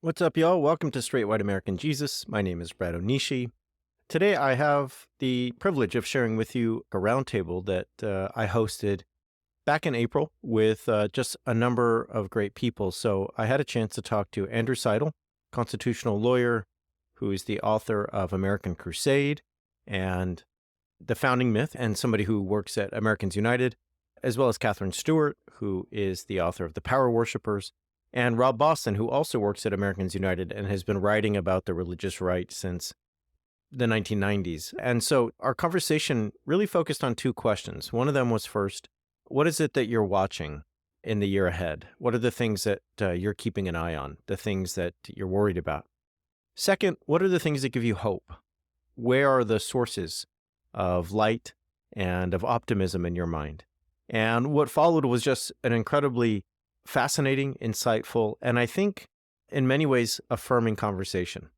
What's up, y'all? Welcome to Straight White American Jesus. My name is Brad Onishi. Today, I have the privilege of sharing with you a roundtable that I hosted back in April with just a number of great people. So I had a chance to talk to Andrew Seidel, constitutional lawyer, who is the author of American Crusade and The Founding Myth, and somebody who works at Americans United, as well as Katherine Stewart, who is the author of The Power Worshippers, and Rob Boston, who also works at Americans United and has been writing about the religious right since the 1990s. And so our conversation really focused on two questions. One of them was first, what is it that you're watching in the year ahead? What are the things that you're keeping an eye on, the things that you're worried about? Second, what are the things that give you hope? Where are the sources of light and of optimism in your mind? And what followed was just an incredibly fascinating, insightful, and I think in many ways affirming conversation.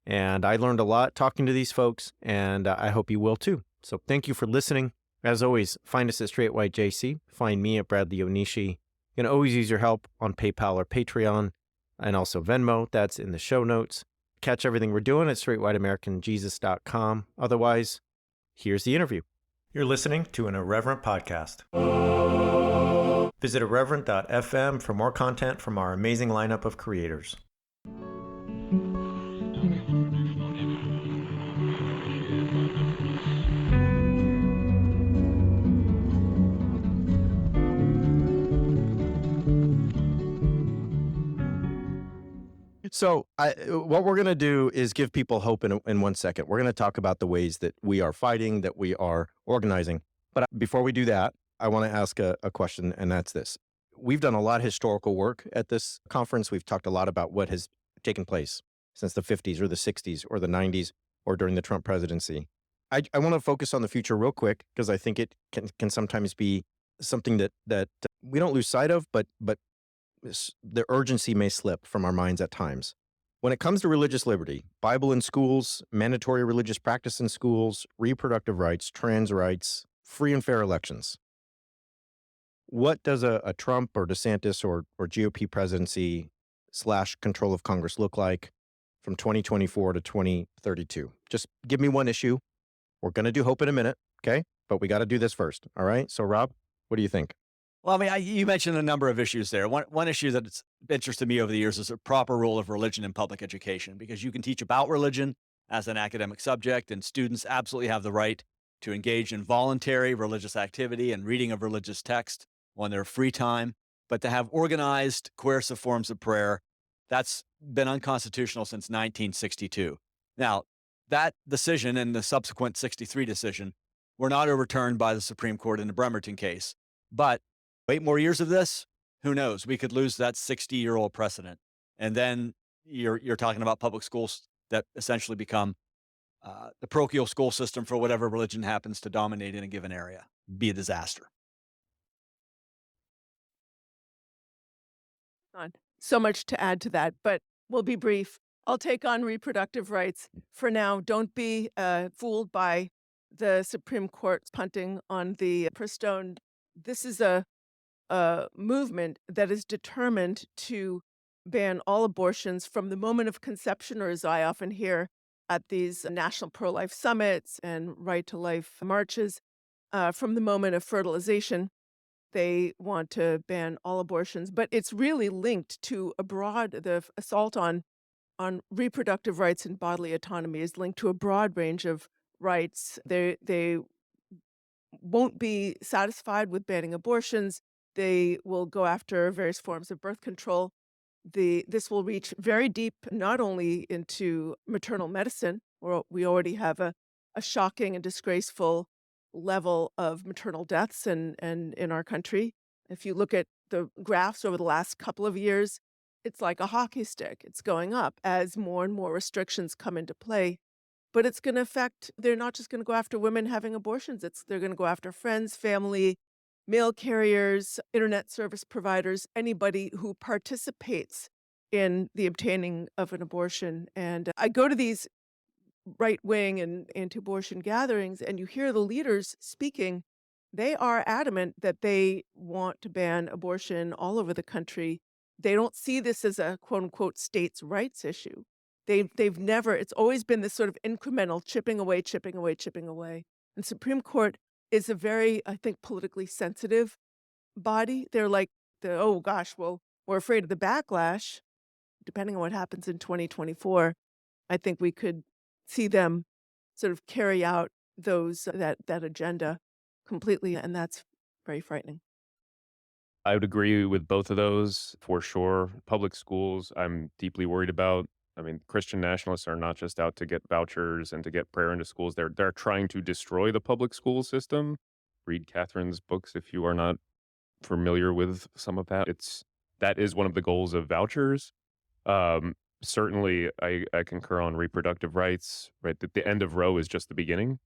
And I learned a lot talking to these folks, and I hope you will too. So thank you for listening. As always, find us at Straight White JC. Find me at Bradley Onishi. You can always use your help on PayPal or Patreon, and also Venmo. That's in the show notes. Catch everything we're doing at straightwhiteamericanjesus.com. Otherwise, here's the interview. You're listening to an Irreverent podcast. Visit irreverent.fm for more content from our amazing lineup of creators. So what we're going to do is give people hope in 1 second. We're going to talk about the ways that we are fighting, that we are organizing. But before we do that, I want to ask a question, and that's this. We've done a lot of historical work at this conference. We've talked a lot about what has taken place since the 50s or the 60s or the 90s or during the Trump presidency. I want to focus on the future real quick because I think it can sometimes be something that we don't lose sight of, but the urgency may slip from our minds at times. When it comes to religious liberty, Bible in schools, mandatory religious practice in schools, reproductive rights, trans rights, free and fair elections, what does a Trump or DeSantis or GOP presidency / control of Congress look like from 2024 to 2032? Just give me one issue. We're going to do hope in a minute, okay? But we got to do this first, all right? So, Rob, what do you think? Well, I mean, you mentioned a number of issues there. One issue that's interested me over the years is the proper role of religion in public education, because you can teach about religion as an academic subject, and students absolutely have the right to engage in voluntary religious activity and reading of religious text on their free time. But to have organized, coercive forms of prayer, that's been unconstitutional since 1962. Now, that decision and the subsequent 63 decision were not overturned by the Supreme Court in the Bremerton case. But 8 more years of this, who knows? We could lose that 60-year-old precedent. And then you're talking about public schools that essentially become the parochial school system for whatever religion happens to dominate in a given area. Be a disaster. On. So much to add to that, but we'll be brief. I'll take on reproductive rights for now. Don't be fooled by the Supreme Court's punting on the Pristone. This is a movement that is determined to ban all abortions from the moment of conception, or as I often hear at these national pro-life summits and right to life marches, from the moment of fertilization. They want to ban all abortions, but it's really linked to the assault on reproductive rights and bodily autonomy is linked to a broad range of rights. They won't be satisfied with banning abortions. They will go after various forms of birth control. This will reach very deep, not only into maternal medicine, where we already have a shocking and disgraceful level of maternal deaths in our country. If you look at the graphs over the last couple of years, it's like a hockey stick. It's going up as more and more restrictions come into play. But it's going to affect, they're not just going to go after women having abortions. They're going to go after friends, family, mail carriers, internet service providers, anybody who participates in the obtaining of an abortion. And I go to these right-wing and anti-abortion gatherings, and you hear the leaders speaking. They are adamant that they want to ban abortion all over the country. they don't see this as a quote unquote states' rights issue. They've never, it's always been this sort of incremental chipping away, chipping away, chipping away. And Supreme Court is a very, I think, politically sensitive body. They're like, oh gosh, well, we're afraid of the backlash. Depending on what happens in 2024, I think we could see them sort of carry out that agenda completely, and that's very frightening. I would agree with both of those for sure. Public schools, I'm deeply worried about. I mean, Christian nationalists are not just out to get vouchers and to get prayer into schools. They're trying to destroy the public school system. Read Catherine's books if you are not familiar with some of that. That is one of the goals of vouchers. Certainly, I concur on reproductive rights. Right, the end of Roe is just the beginning.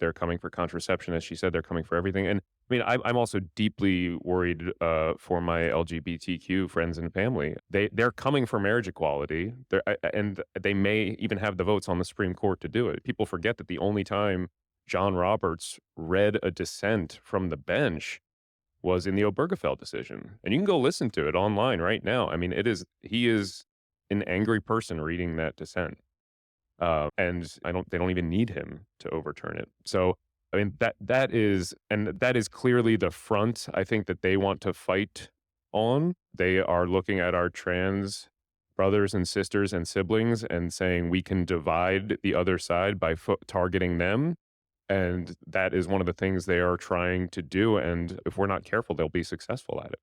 They're coming for contraception, as she said. They're coming for everything. And I mean, I'm also deeply worried for my LGBTQ friends and family. They're coming for marriage equality. And they may even have the votes on the Supreme Court to do it. People forget that the only time John Roberts read a dissent from the bench was in the Obergefell decision, and you can go listen to it online right now. I mean, he is an angry person reading that dissent. And they don't even need him to overturn it. So, I mean, that is clearly the front, I think, that they want to fight on. They are looking at our trans brothers and sisters and siblings and saying we can divide the other side by targeting them. And that is one of the things they are trying to do. And if we're not careful, they'll be successful at it.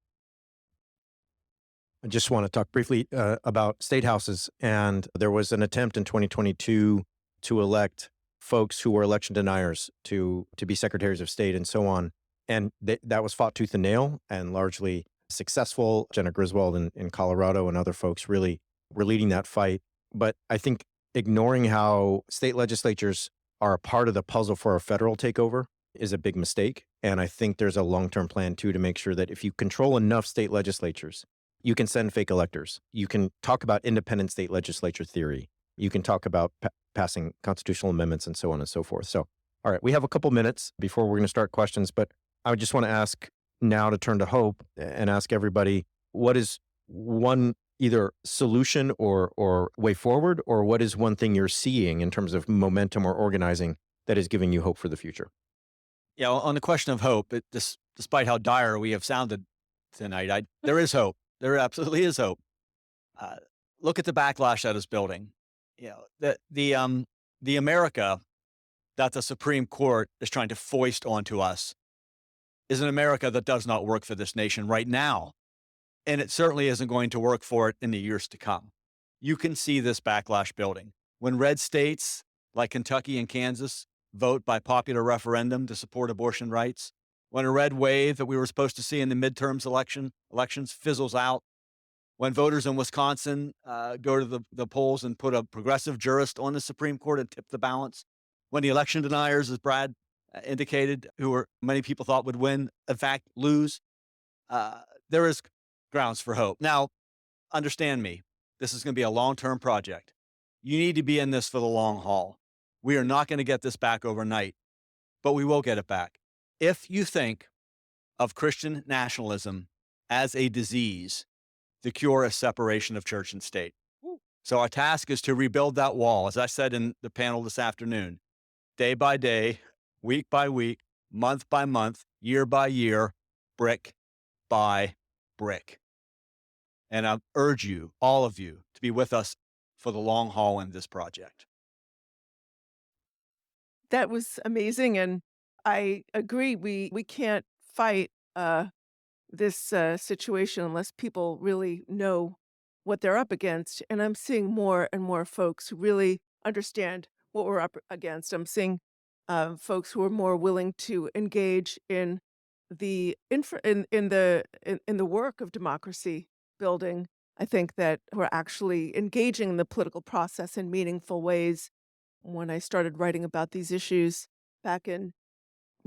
I just want to talk briefly about state houses. And there was an attempt in 2022 to elect folks who were election deniers to be secretaries of state and so on. And that was fought tooth and nail and largely successful. Jenna Griswold in Colorado and other folks really were leading that fight. But I think ignoring how state legislatures are a part of the puzzle for a federal takeover is a big mistake. And I think there's a long-term plan, too, to make sure that if you control enough state legislatures, you can send fake electors. You can talk about independent state legislature theory. You can talk about passing constitutional amendments and so on and so forth. So, all right, we have a couple minutes before we're going to start questions, but I just want to ask now to turn to Hope and ask everybody, what is one either solution or way forward, or what is one thing you're seeing in terms of momentum or organizing that is giving you hope for the future? Yeah, on the question of hope, despite how dire we have sounded tonight, there is hope. There absolutely is hope. Look at the backlash that is building. You know, the America that the Supreme Court is trying to foist onto us is an America that does not work for this nation right now. And it certainly isn't going to work for it in the years to come. You can see this backlash building. When red states like Kentucky and Kansas vote by popular referendum to support abortion rights, when a red wave that we were supposed to see in the midterms elections fizzles out, when voters in Wisconsin go to the polls and put a progressive jurist on the Supreme Court and tip the balance, when the election deniers, as Brad indicated, many people thought would win, in fact, lose, there is grounds for hope. Now, understand me, this is going to be a long-term project. You need to be in this for the long haul. We are not going to get this back overnight, but we will get it back. If you think of Christian nationalism as a disease, the cure is separation of church and state. So our task is to rebuild that wall, as I said in the panel this afternoon, day by day, week by week, month by month, year by year, brick by brick. And I urge you, all of you, to be with us for the long haul in this project. That was amazing, and I agree. We can't fight this situation unless people really know what they're up against. And I'm seeing more and more folks who really understand what we're up against. I'm seeing folks who are more willing to engage in the in the work of democracy building. I think that we're actually engaging in the political process in meaningful ways. When I started writing about these issues back in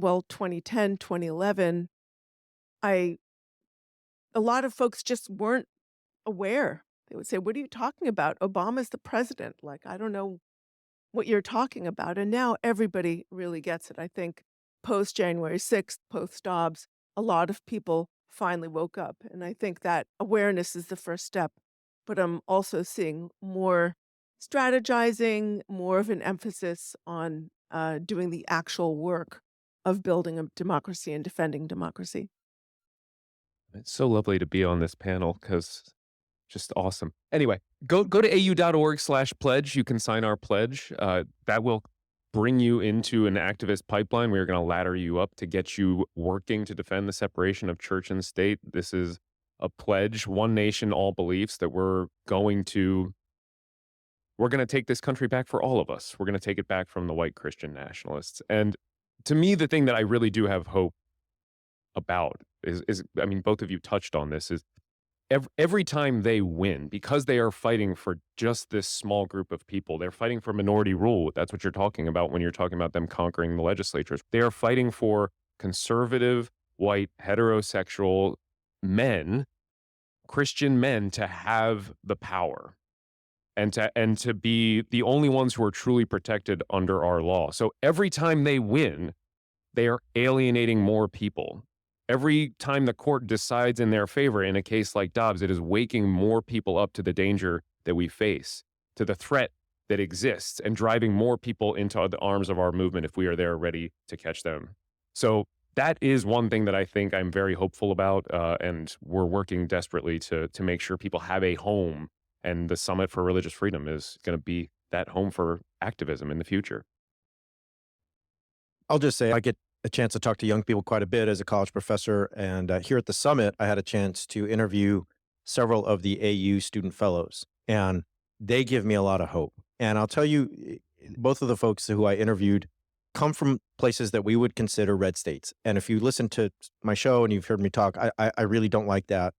2010, 2011, a lot of folks just weren't aware. They would say, "What are you talking about? Obama's the president." Like, I don't know what you're talking about. And now everybody really gets it. I think post January 6th, post Dobbs, a lot of people finally woke up. And I think that awareness is the first step. But I'm also seeing more strategizing, more of an emphasis on doing the actual work of building a democracy and defending democracy. It's so lovely to be on this panel because just awesome. Anyway, go to au.org/pledge. You can sign our pledge. That will bring you into an activist pipeline. We are going to ladder you up to get you working to defend the separation of church and state. This is a pledge, one nation, all beliefs, that we're going to take this country back for all of us. We're going to take it back from the white Christian nationalists. And to me, the thing that I really do have hope about is I mean, both of you touched on this, is every time they win, because they are fighting for just this small group of people, they're fighting for minority rule. That's what you're talking about when you're talking about them conquering the legislatures. They are fighting for conservative, white, heterosexual men, Christian men, to have the power and to be the only ones who are truly protected under our law. So every time they win, they are alienating more people. Every time the court decides in their favor in a case like Dobbs, it is waking more people up to the danger that we face, to the threat that exists, and driving more people into the arms of our movement if we are there ready to catch them. So that is one thing that I think I'm very hopeful about, and we're working desperately to make sure people have a home, and the Summit for Religious Freedom is going to be that home for activism in the future. I'll just say I get a chance to talk to young people quite a bit as a college professor. And here at the summit, I had a chance to interview several of the AU student fellows, and they give me a lot of hope. And I'll tell you, both of the folks who I interviewed come from places that we would consider red states. And if you listen to my show and you've heard me talk, I really don't like that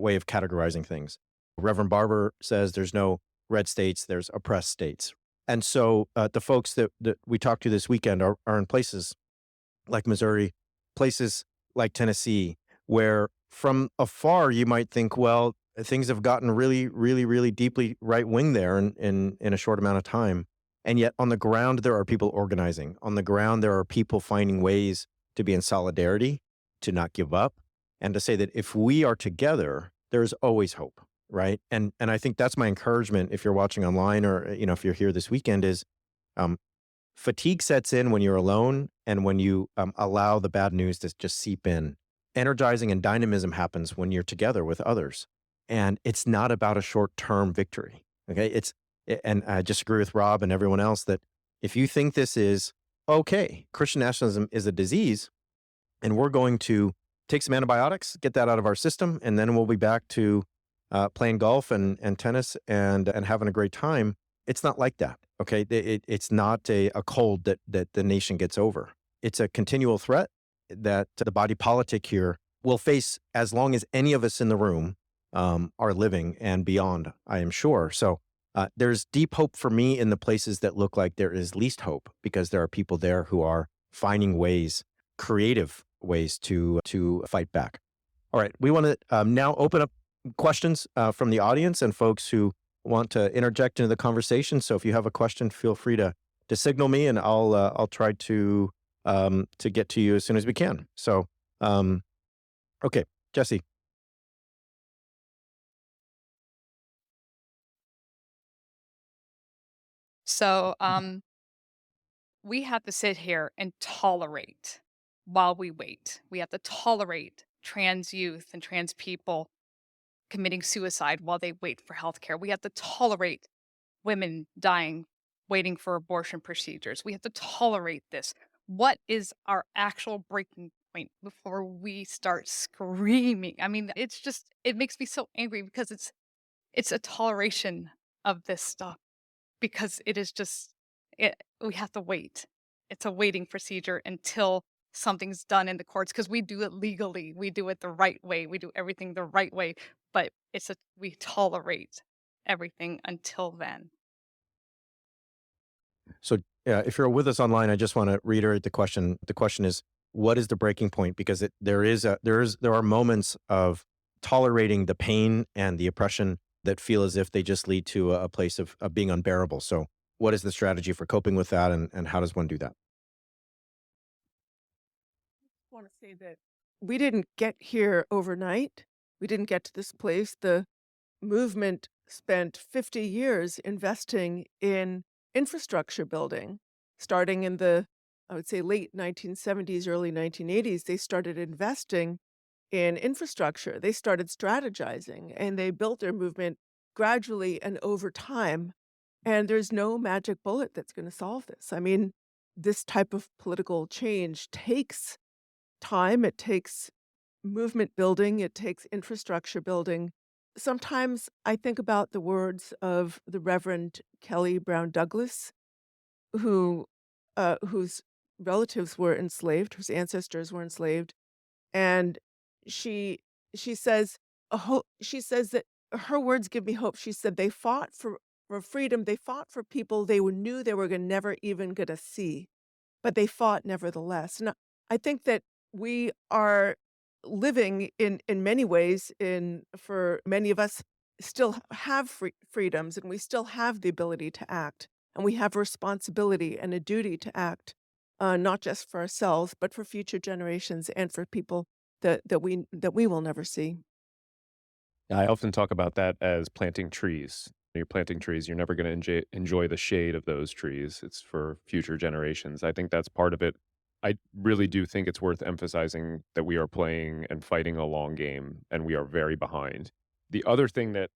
way of categorizing things. Reverend Barber says there's no red states, there's oppressed states. And so the folks that we talked to this weekend are in places like Missouri, places like Tennessee, where from afar you might think, well, things have gotten really, really, really deeply right wing there in a short amount of time. And yet on the ground, there are people organizing. On the ground, there are people finding ways to be in solidarity, to not give up, and to say that if we are together, there's always hope. Right. And I think that's my encouragement if you're watching online or, if you're here this weekend is fatigue sets in when you're alone and when you allow the bad news to just seep in. Energizing and dynamism happens when you're together with others. And it's not about a short-term victory. Okay. And I just agree with Rob and everyone else that if you think this is okay, Christian nationalism is a disease and we're going to take some antibiotics, get that out of our system, and then we'll be back to playing golf and tennis and having a great time. It's not like that. Okay. It's not a cold that the nation gets over. It's a continual threat that the body politic here will face as long as any of us in the room are living and beyond, I am sure. So there's deep hope for me in the places that look like there is least hope, because there are people there who are finding ways, creative ways to fight back. All right. We want to now open up questions from the audience and folks who want to interject into the conversation. So if you have a question, feel free to signal me, and I'll try to get to you as soon as we can. So, okay, Jesse. So we have to sit here and tolerate while we wait. We have to tolerate trans youth and trans people committing suicide while they wait for healthcare. We have to tolerate women dying, waiting for abortion procedures. We have to tolerate this. What is our actual breaking point before we start screaming? I mean, it makes me so angry because it's a toleration of this stuff, because it is just we have to wait. It's a waiting procedure until something's done in the courts, because we do it legally. We do it the right way. We do everything the right way, but we tolerate everything until then. So if you're with us online, I just want to reiterate the question. The question is, what is the breaking point? Because there are moments of tolerating the pain and the oppression that feel as if they just lead to a place of being unbearable. So what is the strategy for coping with that, and how does one do that? I want to say that we didn't get here overnight. We didn't get to this place. The movement spent 50 years investing in infrastructure building. Starting in the, I would say, late 1970s, early 1980s, they started investing in infrastructure. They started strategizing and they built their movement gradually and over time. And there's no magic bullet that's going to solve this. I mean, this type of political change takes time, it takes movement building, it takes infrastructure building. Sometimes I think about the words of the Reverend Kelly Brown Douglas, who whose relatives were enslaved, whose ancestors were enslaved, and she she says she says that her words give me hope. She said they fought for freedom. They fought for people they knew they were never even going to see, but they fought nevertheless. And I think that we are living in many ways in for many of us still have freedoms and we still have the ability to act and we have a responsibility and a duty to act not just for ourselves but for future generations and for people that we will never see. I often talk about that as planting trees. You're planting trees, you're never going to enjoy the shade of those trees. It's for future generations. I think that's part of it. I really do think it's worth emphasizing that we are playing and fighting a long game, and we are very behind. The other thing that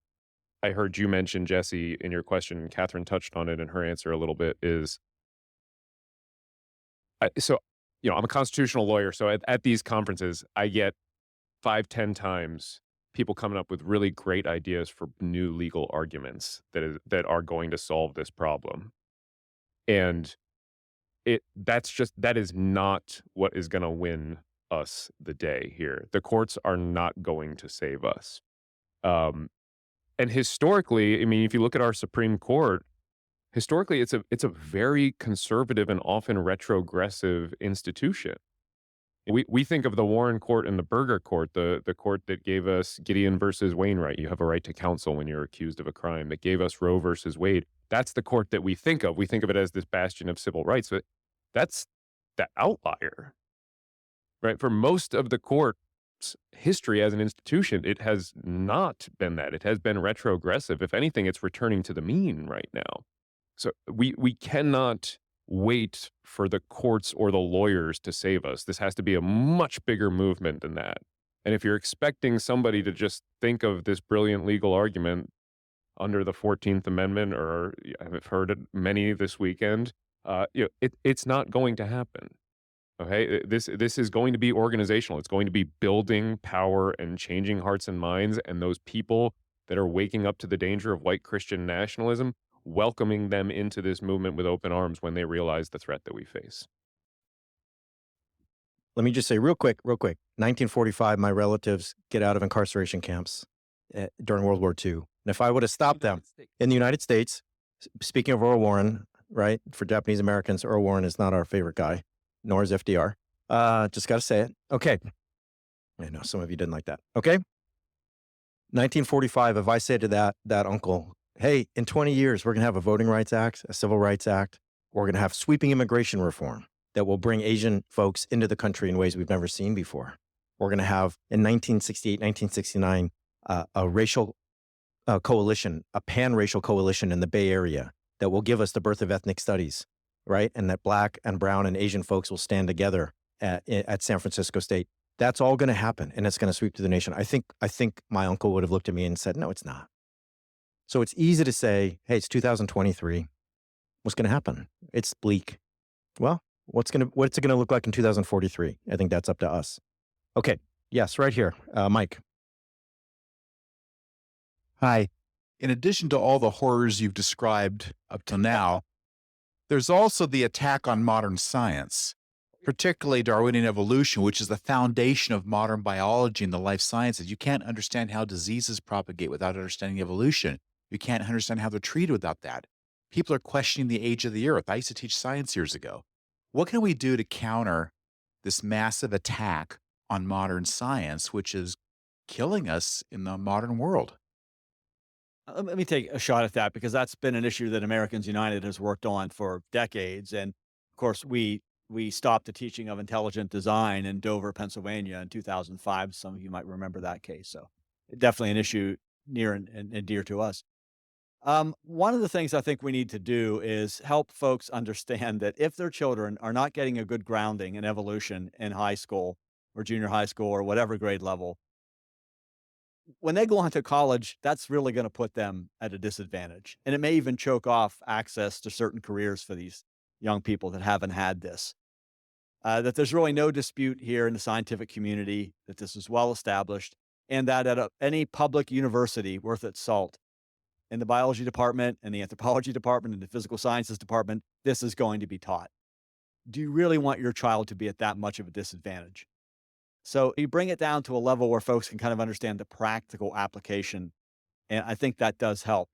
I heard you mention, Jesse, in your question, and Catherine touched on it in her answer a little bit, is so, I'm a constitutional lawyer. So at these conferences, I get 5, 10 times people coming up with really great ideas for new legal arguments that are going to solve this problem. And that is not what is going to win us the day here. The courts are not going to save us. Um, and historically, I mean, if you look at our Supreme Court, historically, it's a very conservative and often retrogressive institution. We think of the Warren Court and the Burger Court, the court that gave us Gideon versus Wainwright. You have a right to counsel when you're accused of a crime. That gave us Roe versus Wade. That's the court that we think of. We think of it as this bastion of civil rights, but that's the outlier, right? For most of the court's history as an institution, it has not been that. It has been retrogressive. If anything, it's returning to the mean right now. So we cannot wait for the courts or the lawyers to save us. This has to be a much bigger movement than that. And if you're expecting somebody to just think of this brilliant legal argument under the 14th Amendment, or I've heard it many this weekend, it's not going to happen. Okay, this is going to be organizational. It's going to be building power and changing hearts and minds, and those people that are waking up to the danger of white Christian nationalism, welcoming them into this movement with open arms when they realize the threat that we face. Let me just say real quick, 1945, my relatives get out of incarceration camps during World War II. And if I would have stopped them in the United States, speaking of Earl Warren, right, for Japanese Americans, Earl Warren is not our favorite guy, nor is FDR. Just got to say it. Okay. I know some of you didn't like that. Okay. 1945, if I say to that uncle, hey, in 20 years, we're going to have a Voting Rights Act, a Civil Rights Act. We're going to have sweeping immigration reform that will bring Asian folks into the country in ways we've never seen before. We're going to have, in 1968, 1969, a racial coalition, a pan-racial coalition in the Bay Area that will give us the birth of ethnic studies, right? And that Black and brown and Asian folks will stand together at San Francisco State. That's all going to happen, and it's going to sweep through the nation. I think my uncle would have looked at me and said, no, it's not. So it's easy to say, hey, it's 2023. What's going to happen? It's bleak. Well, what's it going to look like in 2043? I think that's up to us. Okay. Yes, right here. Mike. Hi. In addition to all the horrors you've described up to now, there's also the attack on modern science, particularly Darwinian evolution, which is the foundation of modern biology and the life sciences. You can't understand how diseases propagate without understanding evolution. You can't understand how they're treated without that. People are questioning the age of the earth. I used to teach science years ago. What can we do to counter this massive attack on modern science, which is killing us in the modern world? Let me take a shot at that because that's been an issue that Americans United has worked on for decades. And of course, we we stopped the teaching of intelligent design in Dover, Pennsylvania in 2005. Some of you might remember that case. So definitely an issue near and dear to us. One of the things I think we need to do is help folks understand that if their children are not getting a good grounding in evolution in high school or junior high school or whatever grade level, when they go on to college, that's really going to put them at a disadvantage. And it may even choke off access to certain careers for these young people that haven't had this. That there's really no dispute here in the scientific community that this is well established, and that at any public university worth its salt, in the biology department, in the anthropology department, in the physical sciences department, this is going to be taught. Do you really want your child to be at that much of a disadvantage? So you bring it down to a level where folks can kind of understand the practical application. And I think that does help.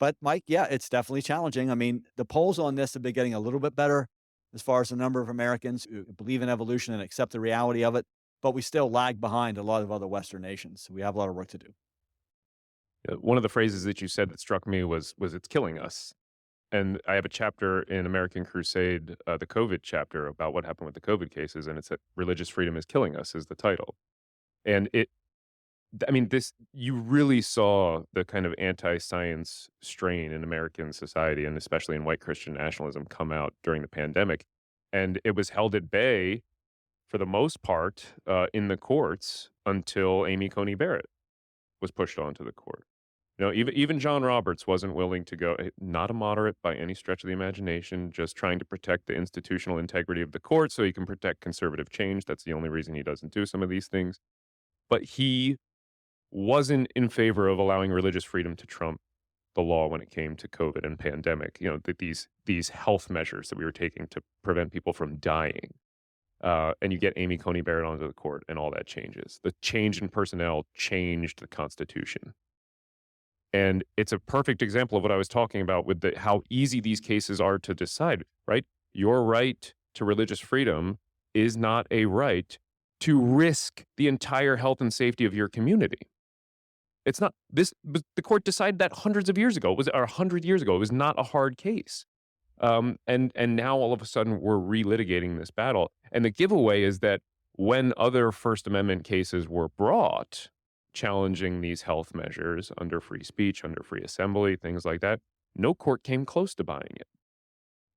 But Mike, yeah, it's definitely challenging. I mean, the polls on this have been getting a little bit better as far as the number of Americans who believe in evolution and accept the reality of it. But we still lag behind a lot of other Western nations. We have a lot of work to do. One of the phrases that you said that struck me was "it's killing us." And I have a chapter in American Crusade, the COVID chapter, about what happened with the COVID cases, and it's that "religious freedom is killing us" is the title. And I mean, you really saw the kind of anti-science strain in American society, and especially in white Christian nationalism, come out during the pandemic. And it was held at bay for the most part in the courts until Amy Coney Barrett was pushed onto the court. Even John Roberts wasn't willing to go, not a moderate by any stretch of the imagination, just trying to protect the institutional integrity of the court so he can protect conservative change. That's the only reason he doesn't do some of these things. But he wasn't in favor of allowing religious freedom to trump the law when it came to COVID and pandemic. These health measures that we were taking to prevent people from dying. And you get Amy Coney Barrett onto the court, and all that changes. The change in personnel changed the Constitution. And it's a perfect example of what I was talking about with how easy these cases are to decide, right? Your right to religious freedom is not a right to risk the entire health and safety of your community. It's not the court decided that hundreds of years ago, or 100 years ago. It was not a hard case. And now all of a sudden we're relitigating this battle. And the giveaway is that when other First Amendment cases were brought, challenging these health measures under free speech, under free assembly, things like that, no court came close to buying it.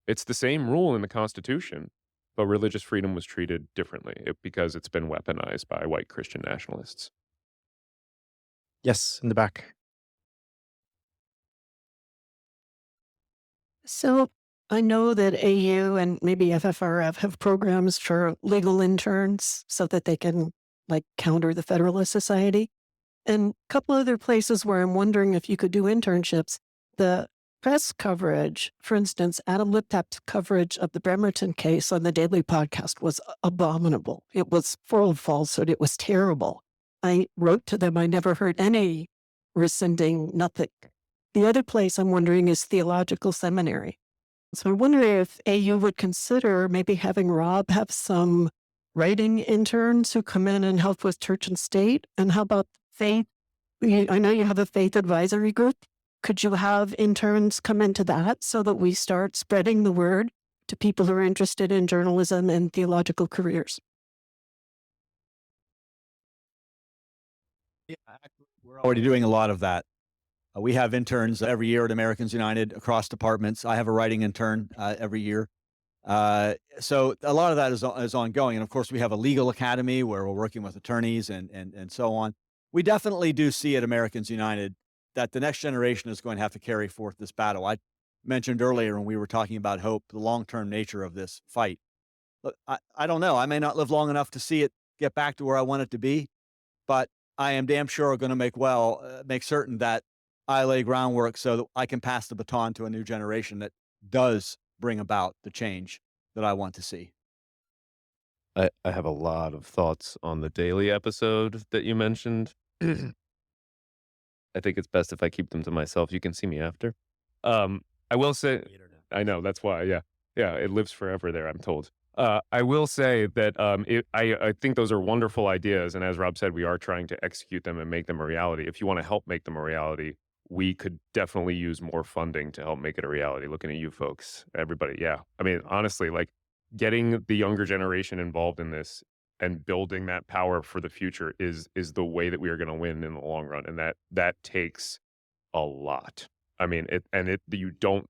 It's the same rule in the Constitution, but religious freedom was treated differently because it's been weaponized by white Christian nationalists. Yes, in the back. So I know that AU and maybe FFRF have programs for legal interns so that they can counter the Federalist Society. And a couple other places where I'm wondering if you could do internships. The press coverage, for instance, Adam Liptap's coverage of the Bremerton case on the Daily Podcast was abominable. It was full of falsehood. It was terrible. I wrote to them. I never heard any rescinding, nothing. The other place I'm wondering is Theological Seminary. So I wonder if AU would consider maybe having Rob have some writing interns who come in and help with church and state. And how about faith? I know you have a faith advisory group. Could you have interns come into that so that we start spreading the word to people who are interested in journalism and theological careers? Yeah, actually, we're already doing a lot of that. We have interns every year at Americans United across departments. I have a writing intern every year. So a lot of that is ongoing. And of course, we have a legal academy where we're working with attorneys and so on. We definitely do see at Americans United that the next generation is going to have to carry forth this battle. I mentioned earlier when we were talking about hope, the long-term nature of this fight. Look, I don't know. I may not live long enough to see it get back to where I want it to be, but I am damn sure going to make certain that I lay groundwork so that I can pass the baton to a new generation that does bring about the change that I want to see. I have a lot of thoughts on the daily episode that you mentioned. I think it's best if I keep them to myself. You can see me after. I will say, I know, that's why, yeah. Yeah, it lives forever there, I'm told. I will say that I think those are wonderful ideas. And as Rob said, we are trying to execute them and make them a reality. If you want to help make them a reality, we could definitely use more funding to help make it a reality. Looking at you folks, everybody. Yeah. I mean, honestly, getting the younger generation involved in this and building that power for the future is the way that we are going to win in the long run, and that takes a lot. I mean, you don't,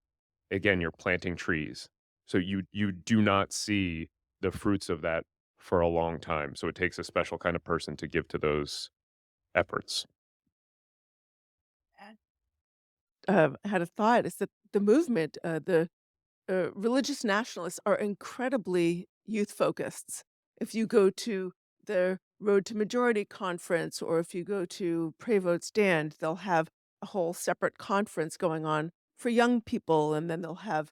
again, you're planting trees, so you do not see the fruits of that for a long time. So it takes a special kind of person to give to those efforts. Had a thought is that the movement, the religious nationalists are incredibly youth focused. If you go to the Road to Majority conference or if you go to Pray Vote Stand, they'll have a whole separate conference going on for young people. And then they'll have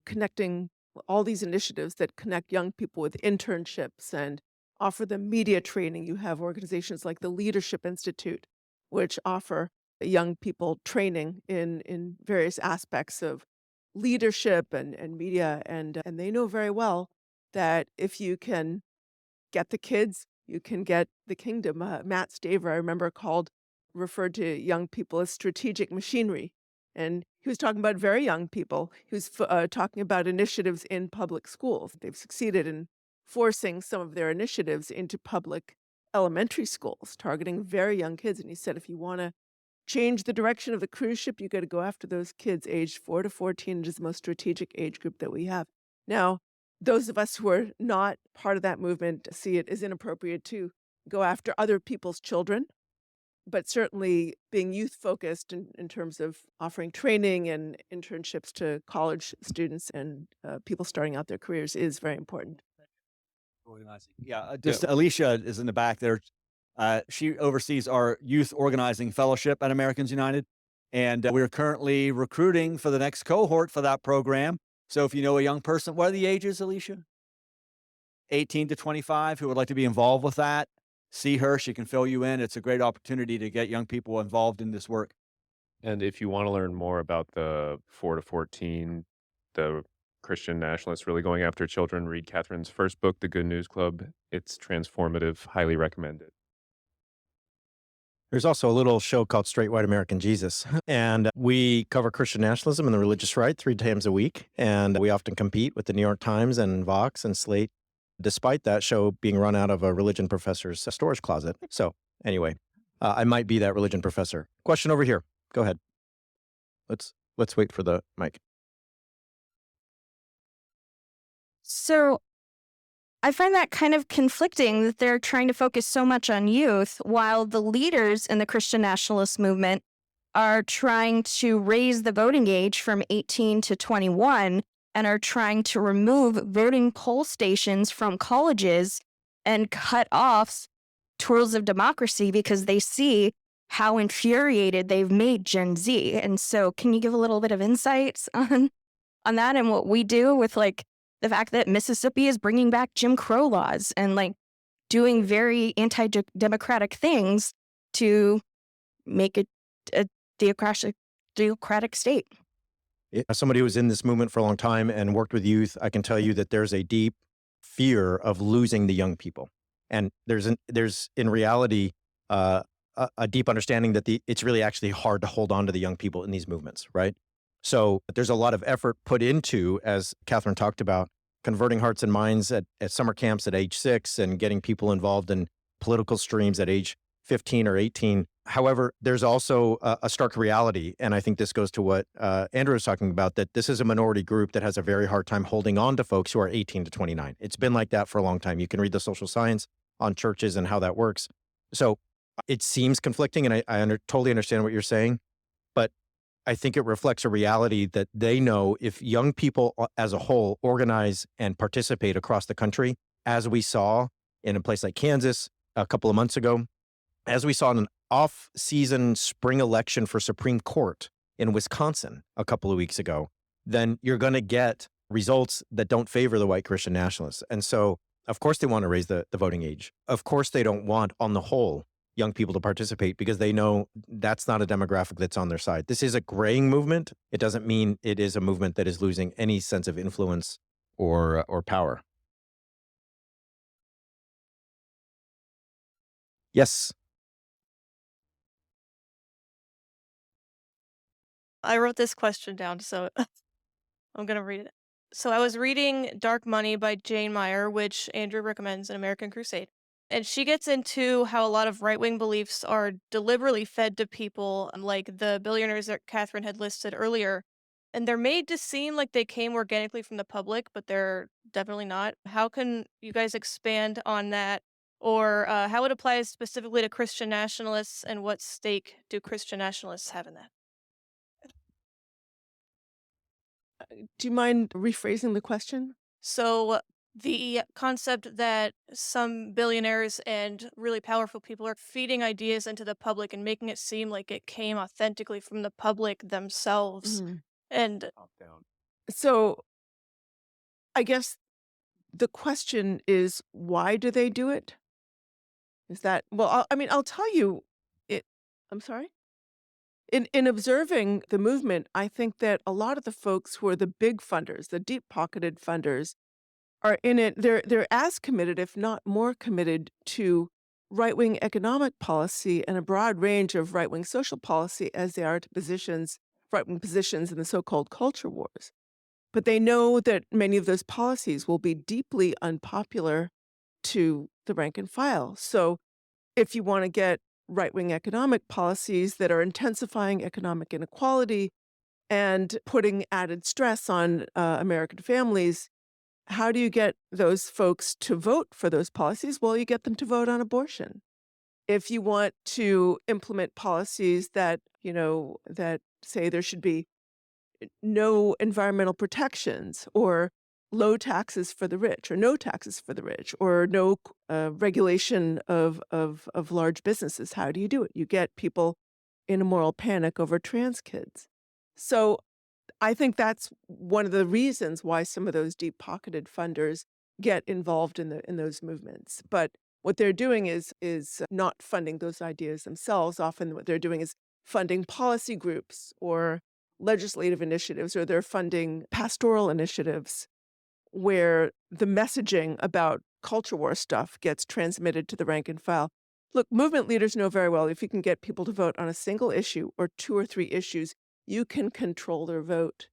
connecting all these initiatives that connect young people with internships and offer them media training. You have organizations like the Leadership Institute, which offer young people training in various aspects of leadership and media, and they know very well that if you can get the kids, you can get the kingdom. Matt Staver, I remember, referred to young people as strategic machinery, and he was talking about very young people. He was talking about initiatives in public schools. They've succeeded in forcing some of their initiatives into public elementary schools, targeting very young kids. And he said, if you want to change the direction of the cruise ship, you got to go after those kids aged 4 to 14. It is the most strategic age group that we have. Now, those of us who are not part of that movement see it as inappropriate to go after other people's children, but certainly being youth focused in terms of offering training and internships to college students and people starting out their careers is very important. Organizing. Yeah, just Alicia is in the back there. She oversees our youth organizing fellowship at Americans United. And we're currently recruiting for the next cohort for that program. So if you know a young person, what are the ages, Alicia? 18 to 25 who would like to be involved with that, see her. She can fill you in. It's a great opportunity to get young people involved in this work. And if you want to learn more about the 4 to 14, the Christian nationalists really going after children, read Catherine's first book, The Good News Club. It's transformative, highly recommended. There's also a little show called Straight White American Jesus, and we cover Christian nationalism and the religious right 3 times a week, and we often compete with the New York Times and Vox and Slate, despite that show being run out of a religion professor's storage closet. So anyway, I might be that religion professor. Question over here. Go ahead. Let's wait for the mic. So I find that kind of conflicting that they're trying to focus so much on youth while the leaders in the Christian nationalist movement are trying to raise the voting age from 18 to 21 and are trying to remove voting poll stations from colleges and cut off tools of democracy because they see how infuriated they've made Gen Z. And so can you give a little bit of insights on that and what we do with like the fact that Mississippi is bringing back Jim Crow laws and like doing very anti-democratic things to make it a theocratic state? As somebody who was in this movement for a long time and worked with youth, I can tell you that there's a deep fear of losing the young people. And there's in reality a deep understanding that it's really actually hard to hold on to the young people in these movements, right? So there's a lot of effort put into, as Katherine talked about, converting hearts and minds at summer camps at age 6 and getting people involved in political streams at age 15 or 18. However, there's also a stark reality, and I think this goes to what Andrew was talking about, that this is a minority group that has a very hard time holding on to folks who are 18 to 29. It's been like that for a long time. You can read the social science on churches and how that works. So it seems conflicting, and I totally understand what you're saying, but I think it reflects a reality that they know if young people as a whole organize and participate across the country, as we saw in a place like Kansas a couple of months ago, as we saw in an off-season spring election for Supreme Court in Wisconsin a couple of weeks ago, then you're going to get results that don't favor the white Christian nationalists. And so, of course, they want to raise the voting age. Of course, they don't want, on the whole, young people to participate because they know that's not a demographic that's on their side. This is a graying movement. It doesn't mean it is a movement that is losing any sense of influence or power. Yes. I wrote this question down, so I'm going to read it. So I was reading Dark Money by Jane Meyer, which Andrew recommends in American Crusade. And she gets into how a lot of right wing beliefs are deliberately fed to people, like the billionaires that Catherine had listed earlier. And they're made to seem like they came organically from the public, but they're definitely not. How can you guys expand on that? Or how it applies specifically to Christian nationalists, and what stake do Christian nationalists have in that? Do you mind rephrasing the question? So the concept that some billionaires and really powerful people are feeding ideas into the public and making it seem like it came authentically from the public themselves. Mhm. And Top down. So I guess the question is, why do they do it? Is that, well, I'll tell you it. I'm sorry? In observing the movement, I think that a lot of the folks who are the big funders, the deep-pocketed funders, are in it. They're as committed, if not more committed, to right-wing economic policy and a broad range of right-wing social policy as they are to right-wing positions in the so-called culture wars. But they know that many of those policies will be deeply unpopular to the rank and file. So if you want to get right-wing economic policies that are intensifying economic inequality and putting added stress on American families, how do you get those folks to vote for those policies? Well, you get them to vote on abortion. If you want to implement policies that, that say there should be no environmental protections or low taxes for the rich or no taxes for the rich or no regulation of large businesses, how do you do it? You get people in a moral panic over trans kids. So I think that's one of the reasons why some of those deep-pocketed funders get involved in those movements. But what they're doing is not funding those ideas themselves. Often what they're doing is funding policy groups or legislative initiatives, or they're funding pastoral initiatives where the messaging about culture war stuff gets transmitted to the rank and file. Look, movement leaders know very well if you can get people to vote on a single issue or two or three issues, you can control their vote.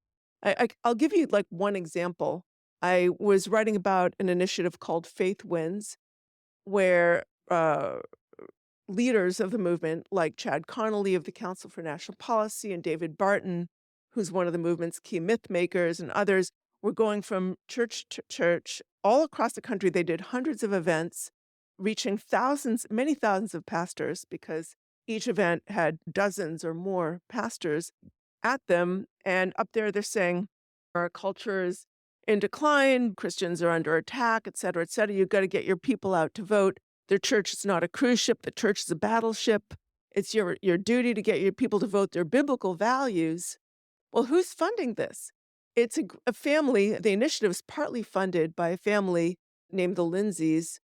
I'll give you like one example. I was writing about an initiative called Faith Wins, where leaders of the movement, like Chad Connolly of the Council for National Policy and David Barton, who's one of the movement's key myth makers, and others, were going from church to church all across the country. They did hundreds of events, reaching many thousands of pastors, because each event had dozens or more pastors at them. And up there, they're saying, our culture is in decline, Christians are under attack, et cetera, et cetera. You've got to get your people out to vote. Their church is not a cruise ship. The church is a battleship. It's your duty to get your people to vote their biblical values. Well, who's funding this? It's a family. The initiative is partly funded by a family named the Lindsays.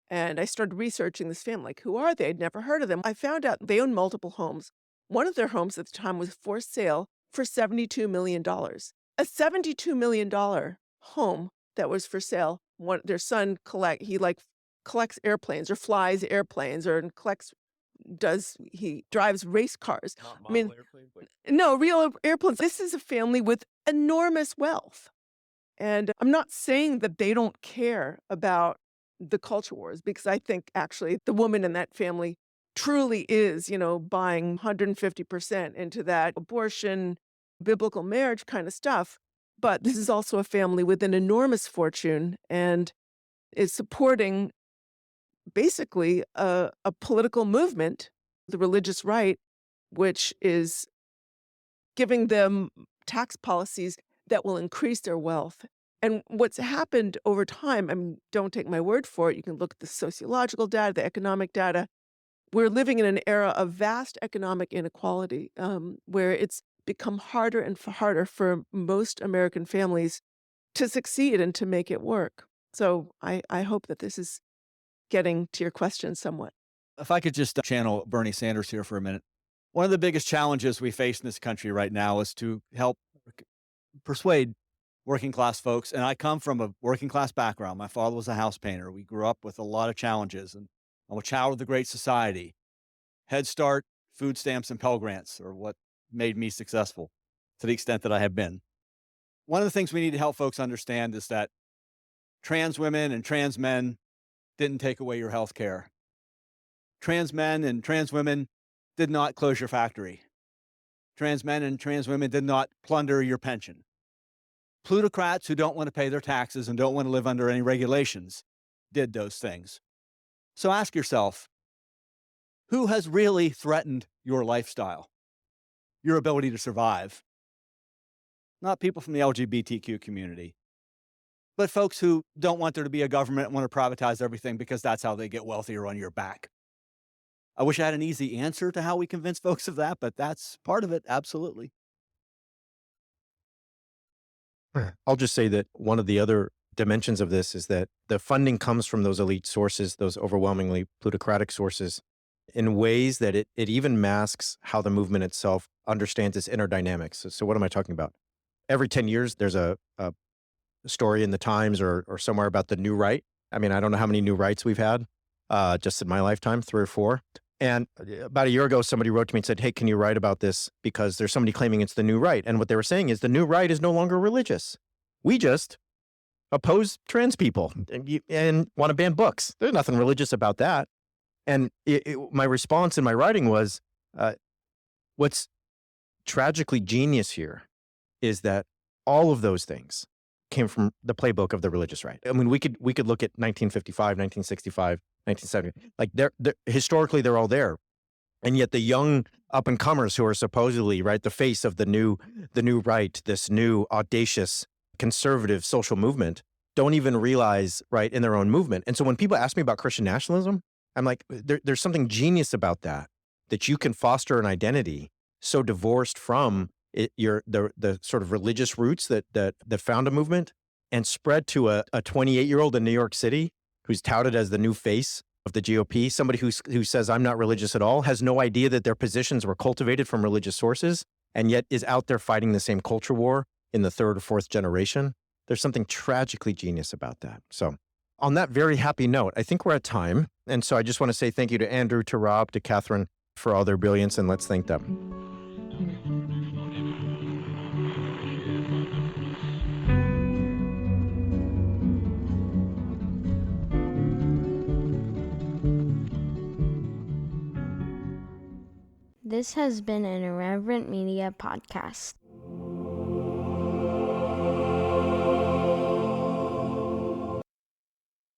And I started researching this family. Like, who are they? I'd never heard of them. I found out they own multiple homes. One of their homes at the time was for sale for $72 million. A $72 million home that was for sale. Their son collects airplanes or flies airplanes or he drives race cars. Not I mean, model airplanes, like no, real airplanes. This is a family with enormous wealth. And I'm not saying that they don't care about the culture wars, because I think actually the woman in that family truly is, buying 150% into that abortion, biblical marriage kind of stuff. But this is also a family with an enormous fortune and is supporting basically a political movement, the religious right, which is giving them tax policies that will increase their wealth. And what's happened over time, don't take my word for it, you can look at the sociological data, the economic data. We're living in an era of vast economic inequality, where it's become harder and harder for most American families to succeed and to make it work. So I hope that this is getting to your question somewhat. If I could just channel Bernie Sanders here for a minute. One of the biggest challenges we face in this country right now is to help persuade working class folks. And I come from a working class background. My father was a house painter. We grew up with a lot of challenges, and I'm a child of the Great Society. Head Start, food stamps, and Pell Grants are what made me successful to the extent that I have been. One of the things we need to help folks understand is that trans women and trans men didn't take away your health care. Trans men and trans women did not close your factory. Trans men and trans women did not plunder your pension. Plutocrats who don't want to pay their taxes and don't want to live under any regulations did those things. So ask yourself, who has really threatened your lifestyle, your ability to survive? Not people from the LGBTQ community, but folks who don't want there to be a government and want to privatize everything because that's how they get wealthier on your back. I wish I had an easy answer to how we convince folks of that, but that's part of it, absolutely. I'll just say that one of the other dimensions of this is that the funding comes from those elite sources, those overwhelmingly plutocratic sources, in ways that it even masks how the movement itself understands its inner dynamics. So what am I talking about? Every 10 years, there's a story in the Times or somewhere about the new right. I mean, I don't know how many new rights we've had just in my lifetime, 3 or 4. And about a year ago, somebody wrote to me and said, hey, can you write about this? Because there's somebody claiming it's the new right. And what they were saying is the new right is no longer religious. We just oppose trans people and want to ban books. There's nothing religious about that. And my response in my writing was, what's tragically genius here is that all of those things came from the playbook of the religious right. I mean, we could look at 1955, 1965, 1970. Like historically, they're all there. And yet the young up and comers who are supposedly right, the face of the new right, this new audacious conservative social movement, don't even realize right in their own movement. And so when people ask me about Christian nationalism, I'm like, there's something genius about that you can foster an identity so divorced from the sort of religious roots that found a movement and spread to a 28-year-old in New York City who's touted as the new face of the GOP, somebody who says, I'm not religious at all, has no idea that their positions were cultivated from religious sources, and yet is out there fighting the same culture war in the 3rd or 4th generation. There's something tragically genius about that. So on that very happy note, I think we're at time. And so I just want to say thank you to Andrew, to Rob, to Katherine for all their brilliance, and let's thank them. This has been an Irreverent Media podcast.